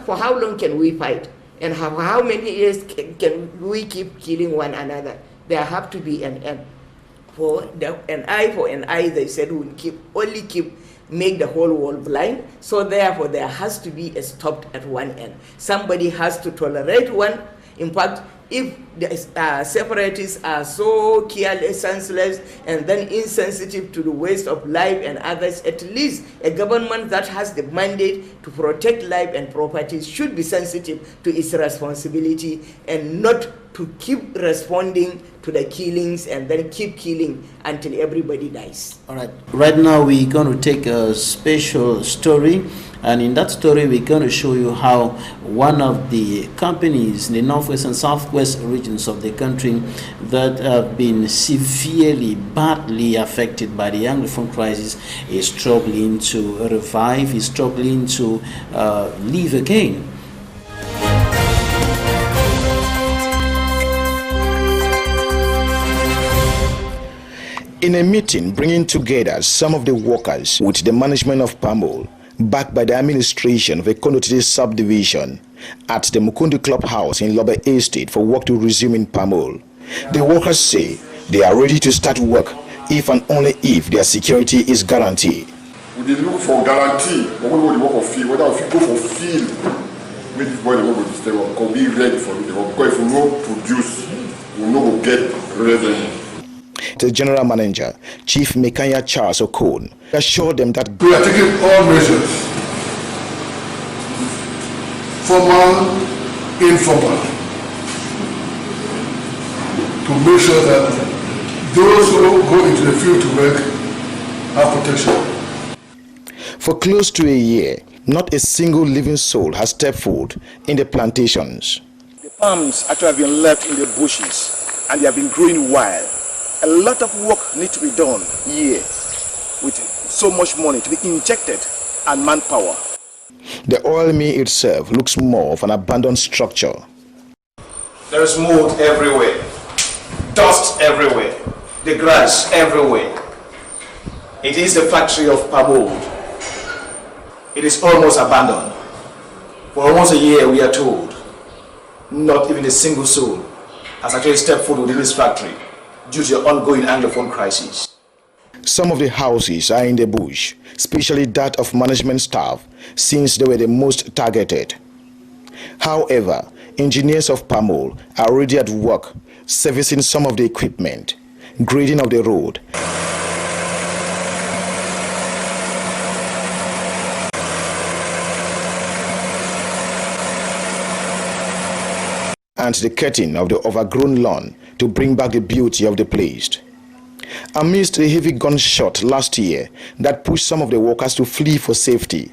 For how long can we fight? And how many years can we keep killing one another? There have to be an end. For an eye for an eye, they said, will make the whole world blind. So therefore, there has to be a stop at one end. Somebody has to tolerate one. In fact, if the separatists are so careless, senseless, and then insensitive to the waste of life and others, at least a government that has the mandate to protect life and property should be sensitive to its responsibility, and not to keep responding to the killings and then keep killing until everybody dies.
All right. Right now we're going to take a special story, and in that story we're going to show you how one of the companies in the northwest and southwest regions of the country that have been severely, badly affected by the Anglophone crisis is struggling to revive, is struggling to live again.
In a meeting bringing together some of the workers with the management of Pamol, backed by the administration of a connotated subdivision, at the Mukundu Clubhouse in Lobe Estate for work to resume in Pamol, the workers say they are ready to start work if and only if their security is guaranteed.
We did look for guarantee, but we want to work for field. Whether if you go for field, make this boy work with this thing, or be ready for it. Because if we no produce, we no get revenue.
The general manager, Chief Mekanya Charles Okon, assured them that
we are taking all measures, formal, informal, to make sure that those who go into the field to work have protection.
For close to a year, not a single living soul has stepped foot in the plantations.
The palms actually have been left in the bushes, and they have been growing wild. A lot of work needs to be done here, with so much money to be injected and manpower.
The oil mill itself looks more of an abandoned structure.
There is mold everywhere, dust everywhere, the grass everywhere. It is the factory of Pamol. It is almost abandoned. For almost a year, we are told, not even a single soul has actually stepped foot within this factory due to the ongoing Anglophone crisis.
Some of the houses are in the bush, especially that of management staff, since they were the most targeted. However, engineers of Pamol are already at work, servicing some of the equipment, grading of the road, and the cutting of the overgrown lawn to bring back the beauty of the place. Amidst the heavy gunshot last year that pushed some of the workers to flee for safety,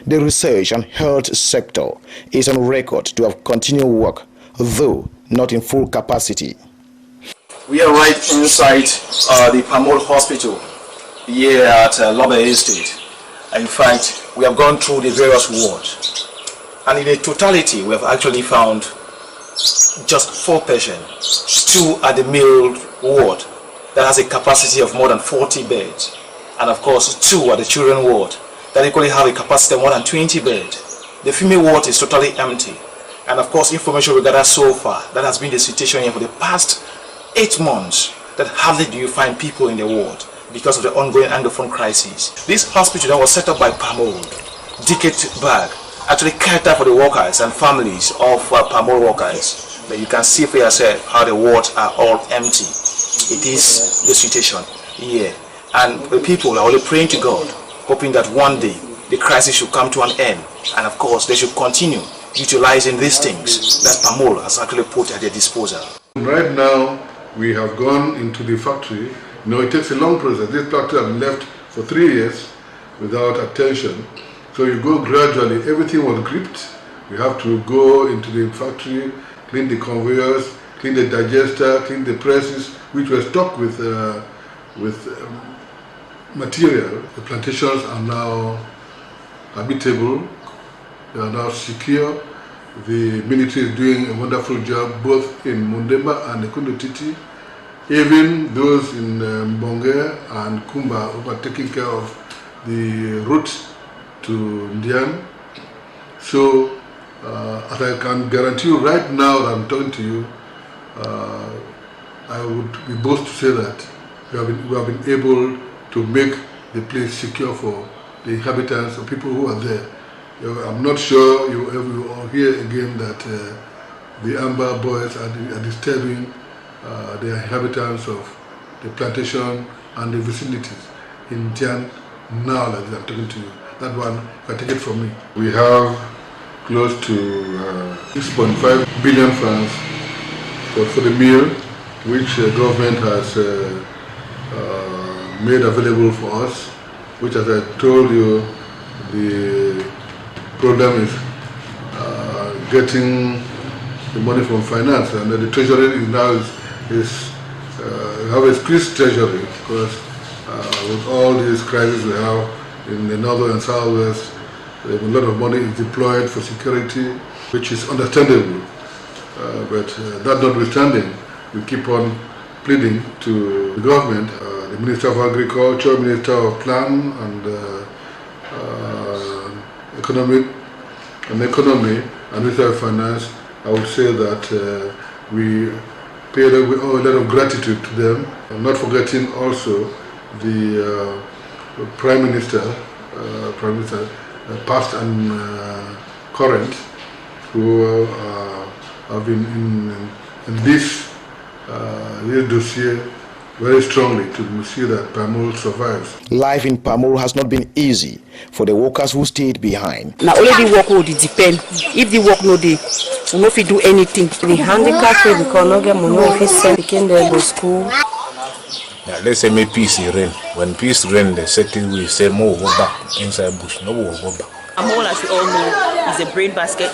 the research and health sector is on record to have continued work, though not in full capacity.
We are right inside the Pamol Hospital here at Lobe Estate, In fact, we have gone through the various wards, and in a totality, we have actually found just 4 patients, 2 at the male ward that has a capacity of more than 40 beds, and of course 2 at the children ward that equally have a capacity of more than 20 beds. The female ward is totally empty, and of course information we gather so far, that has been the situation here for the past 8 months, that hardly do you find people in the ward because of the ongoing Anglophone crisis. This hospital that was set up by PAMOL decades back actually catered for the workers and families of PAMOL workers. But you can see for yourself how the wards are all empty. It is the situation here, and the people are only praying to God, hoping that one day the crisis should come to an end, and of course they should continue utilizing these things that PAMOL has actually put at their disposal.
Right now we have gone into the factory. You know, it takes a long process. This factory has been left for 3 years without attention. So you go gradually, everything was gripped. You have to go into the factory, clean the conveyors, clean the digester, clean the presses, which were stocked with material. The plantations are now habitable, they are now secure. The military is doing a wonderful job both in Mundemba and Ekundotiti. Even those in Mbonge and Kumba who are taking care of the route to Ndian. So, as I can guarantee you right now that I'm talking to you, I would be bold to say that we have been able to make the place secure for the inhabitants or people who are there. I'm not sure you will hear again that the Amber boys are disturbing the inhabitants of the plantation and the vicinities in Ndian now that I'm talking to you. That one, if I take it from me. We have close to 6.5 billion francs for the meal, which the government has made available for us, which, as I told you, the problem is getting the money from finance, and the treasury is now have a squeezed treasury because with all these crises we have in the northern and southwest, a lot of money is deployed for security, which is understandable. But that notwithstanding, we keep on pleading to the government, the Minister of Agriculture, Minister of Plan and Economy, and Minister of Finance. I would say that we pay a lot of gratitude to them, not forgetting also the Prime Minister, past and current, who have been in this dossier very strongly to see that PAMOL survives.
Life in PAMOL has not been easy for the workers who stayed behind.
Now only the work will depend. If the work no day, we no fit do anything. The handicap we can not get money if send the kids to school.
Yeah, let's say maybe peace rain. When peace rain, the setting we say more go back inside bush. No will go back.
PAMOL, as we all know, is a brain basket of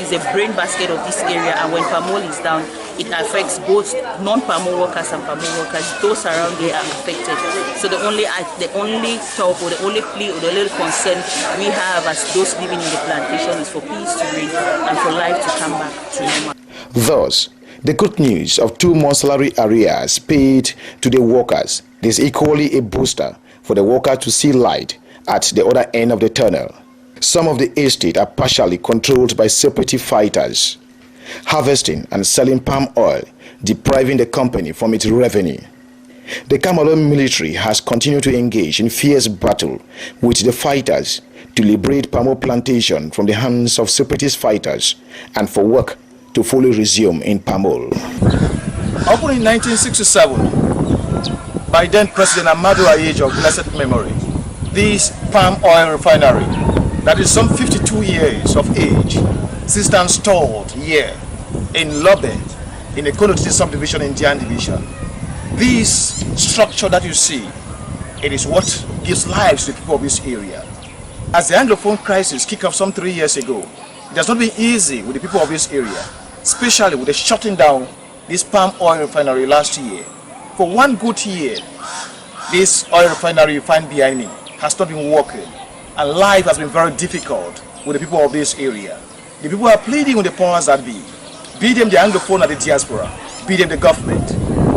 this area, and when PAMOL is down, it affects both non-PAMOL workers and PAMOL workers. Those around there are affected. So the only talk or the only plea or the only concern we have as those living in the plantation is for peace to reign and for life to come back to normal.
Thus, the good news of 2 months salary arrears paid to the workers is equally a booster for the worker to see light at the other end of the tunnel. Some of the estate are partially controlled by separatist fighters, harvesting and selling palm oil, depriving the company from its revenue. The Cameroon military has continued to engage in fierce battle with the fighters to liberate PAMOL plantation from the hands of separatist fighters and for work to fully resume in PAMOL.
Opened in 1967 by then President Amadou Ayejo of blessed memory, this palm oil refinery that is some 52 years of age still stands stored here in Lobet in the Ekundotiti subdivision in Ndian division. This structure that you see, it is what gives life to the people of this area. As the Anglophone crisis kicked off some 3 years ago, it has not been easy with the people of this area, especially with the shutting down this palm oil refinery last year. For 1 good year, this oil refinery you find behind me has not been working. and life has been very difficult with the people of this area. The people are pleading with the powers that be them the Anglophone or the diaspora, be them the government,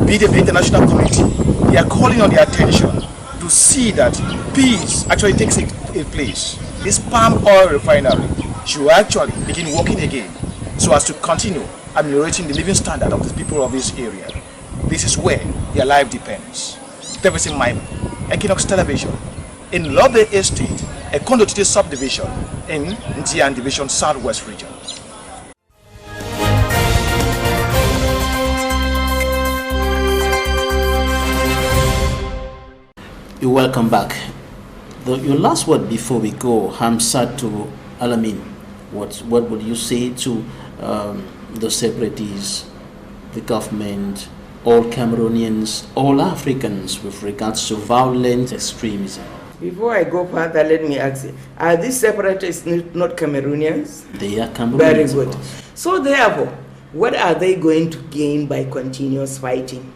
be them the international community. They are calling on their attention to see that peace actually takes its place. This palm oil refinery should actually begin working again so as to continue ameliorating the living standard of the people of this area. This is where their life depends. Davidson Mime, Equinox Television, in Lobe Estate, a conducted subdivision in Ntian Division, Southwest region.
You're welcome back. Your last word before we go, HAMSATU, ALLAMIN. What would you say to the separatists, the government, all Cameroonians, all Africans with regards to violent extremism?
Before I go further, let me ask you, are these separatists not Cameroonians?
They are Cameroonians.
Very good. So therefore, what are they going to gain by continuous fighting?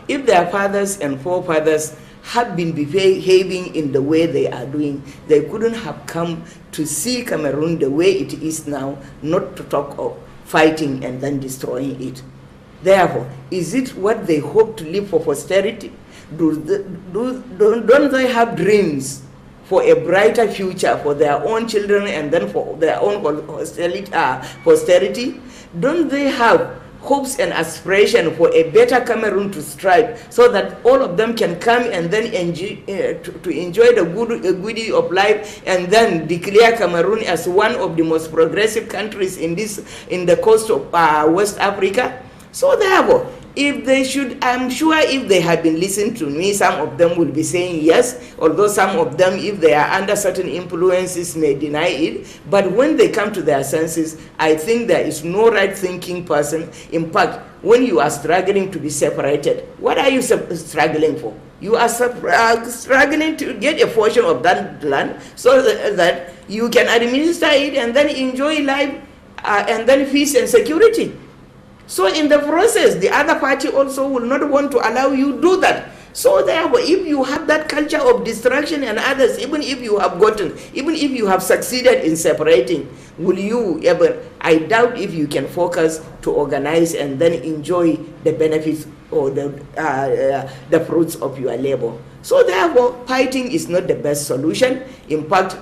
If their fathers and forefathers had been behaving in the way they are doing, they couldn't have come to see Cameroon the way it is now, not to talk of fighting and then destroying it. Therefore, is it what they hope to leave for posterity? Don't they have dreams for a brighter future for their own children and then for their own posterity? Don't they have hopes and aspiration for a better Cameroon to strive so that all of them can come and then enjoy the goodie of life and then declare Cameroon as one of the most progressive countries in the coast of West Africa? So therefore, if they should, I'm sure if they had been listening to me, some of them will be saying yes, although some of them, if they are under certain influences, may deny it. But when they come to their senses, I think there is no right-thinking person. In fact, when you are struggling to be separated, what are you struggling for? You are struggling to get a portion of that land so that you can administer it and then enjoy life and then peace and security. So in the process, the other party also will not want to allow you do that. So therefore, if you have that culture of distraction and others, even if you have succeeded in separating, will you ever, I doubt if you can focus to organize and then enjoy the benefits or the fruits of your labor. So therefore, fighting is not the best solution. In fact,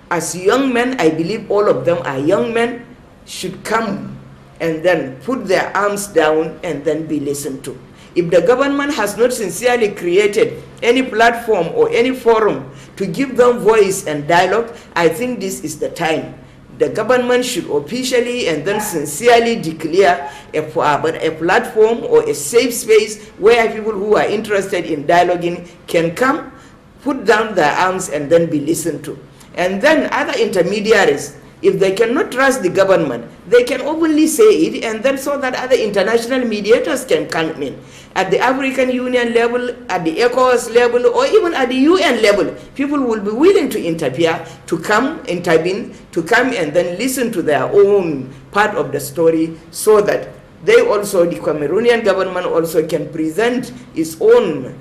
as young men, I believe all of them are young men, should come and then put their arms down and then be listened to. If the government has not sincerely created any platform or any forum to give them voice and dialogue, I think this is the time. The government should officially and then sincerely declare a platform or a safe space where people who are interested in dialoguing can come, put down their arms and then be listened to. And then other intermediaries, if they cannot trust the government, they can openly say it, and then so that other international mediators can come in. At the African Union level, at the ECOWAS level, or even at the UN level, people will be willing to interfere, to come, intervene, to come and then listen to their own part of the story so that they also, the Cameroonian government also can present its own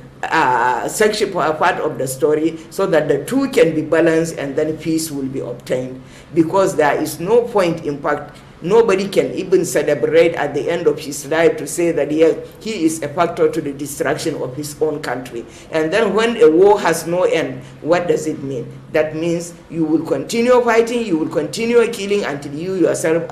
section part of the story so that the two can be balanced and then peace will be obtained. Because there is no point, in fact, nobody can even celebrate at the end of his life to say that he is a factor to the destruction of his own country. And then when a war has no end, what does it mean? That means you will continue fighting, you will continue killing until you yourself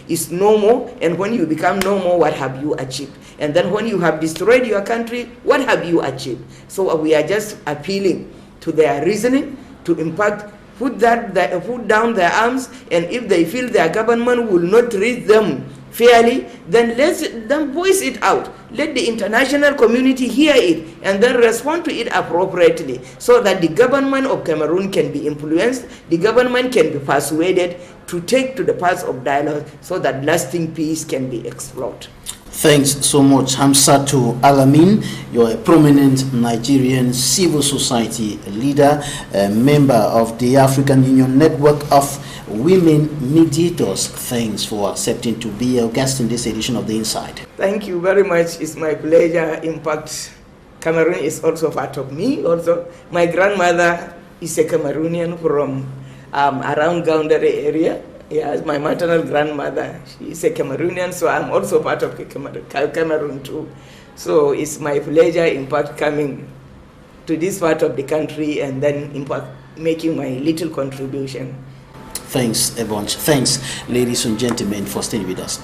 is no more. And when you become no more, what have you achieved? And then when you have destroyed your country, what have you achieved? So we are just appealing to their reasoning to, in fact, put down their arms, and if they feel their government will not treat them fairly, then let them voice it out. Let the international community hear it and then respond to it appropriately so that the government of Cameroon can be influenced, the government can be persuaded to take to the path of dialogue so that lasting peace can be explored.
Thanks so much, HAMSATU ALLAMIN. You're a prominent Nigerian civil society leader, a member of the African Union Network of Women Mediators. Thanks for accepting to be our guest in this edition of The Inside.
Thank you very much. It's my pleasure. In fact, Cameroon is also part of me. Also, my grandmother is a Cameroonian from around Gaundare area. Yeah, my maternal grandmother, she is a Cameroonian, so I'm also part of Cameroon too. So it's my pleasure, in fact, coming to this part of the country and then, in fact, making my little contribution.
Thanks a bunch. Thanks, ladies and gentlemen, for staying with us.